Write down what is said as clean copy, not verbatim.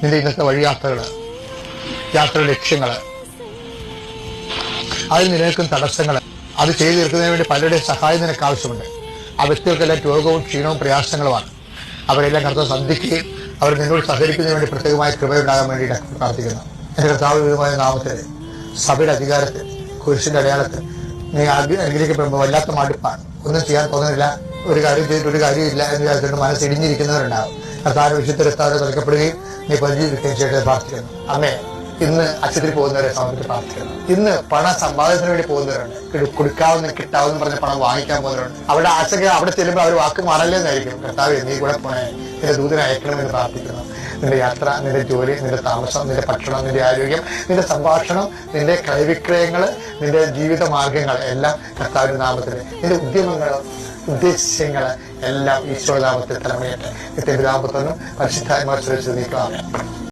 നിന്റെ ഇന്നത്തെ വഴിയാത്രകള്, യാത്ര ലക്ഷ്യങ്ങള്, അതിൽ നിലനിൽക്കുന്ന തടസ്സങ്ങള്, അത് ചെയ്തു തീർക്കുന്നതിന് വേണ്ടി പലരുടെയും സഹായം നിനക്ക് ആവശ്യമുണ്ട്. ആ വ്യക്തികൾക്കെല്ലാം രോഗവും ക്ഷീണവും പ്രയാസങ്ങളുമാണ്. അവരെല്ലാം കർത്താവ് സന്ധിക്കുകയും അവർ നിന്നോട് സഹകരിക്കുന്നതിന് വേണ്ടി പ്രത്യേകമായ കൃപയുണ്ടാകാൻ വേണ്ടിയിട്ട് പ്രാർത്ഥിക്കുന്നു. എന്റെ കർത്താവിധമായ നാമത്തിൽ സഭയുടെ അധികാരത്തിൽ കുരിശിന്റെ അടയാളത്തിൽ നീ അനുഗ്രഹിക്കപ്പെടുമ്പോൾ വല്ലാത്ത മടുപ്പാണ്. ഒന്നും ചെയ്യാൻ തോന്നുന്നില്ല, ഒരു കാര്യം ചെയ്തിട്ട് ഒരു കാര്യമില്ല എന്ന് വിചാരിച്ചിട്ട് മനസ്സിടിഞ്ഞിരിക്കുന്നവരുണ്ടാവും. കർത്താവിന്റെ വിശുദ്ധ രക്താവിനെ തുറക്കപ്പെടുകയും നീ പരിചയിക്കുകയും ചെയ്തിട്ട് പ്രാർത്ഥിക്കുന്നു. അമ്മേ, ഇന്ന് അച്ഛത്തിൽ പോകുന്നവരെ സമർപ്പിച്ച് പ്രാർത്ഥിക്കുന്നു. ഇന്ന് പണ സമ്പാദനത്തിന് വേണ്ടി പോകുന്നവരുണ്ട്. കൊടുക്കാവുന്ന കിട്ടാവുന്ന പറഞ്ഞ പണം വാങ്ങിക്കാൻ പോകുന്നവരുണ്ട്. അവിടെ ആശങ്ക അവിടെ ചെല്ലുമ്പോൾ അവർ വാക്ക് മാറല്ലെന്നായിരിക്കും. കർത്താവ് നീ കൂടെ പോണേ, നിന്റെ ദൂതനെ അയക്കണമെന്ന് പ്രാർത്ഥിക്കുന്നു. നിന്റെ യാത്ര, നിന്റെ ജോലി, നിന്റെ താമസം, നിന്റെ ഭക്ഷണം, നിന്റെ ആരോഗ്യം, നിന്റെ സംഭാഷണം, നിന്റെ ക്രയവിക്രയങ്ങള്, നിന്റെ ജീവിത മാർഗങ്ങൾ എല്ലാം കർത്താവിന്റെ നാമത്തിൽ, നിന്റെ ഉദ്യമങ്ങള്, ഉദ്ദേശ്യങ്ങള് എല്ലാം ഈശോ നാമത്തിൽ തലമുറയട്ടെ. നിത്യപിതാപുത്രനും പരിശുദ്ധാത്മാവ് നീക്കുക.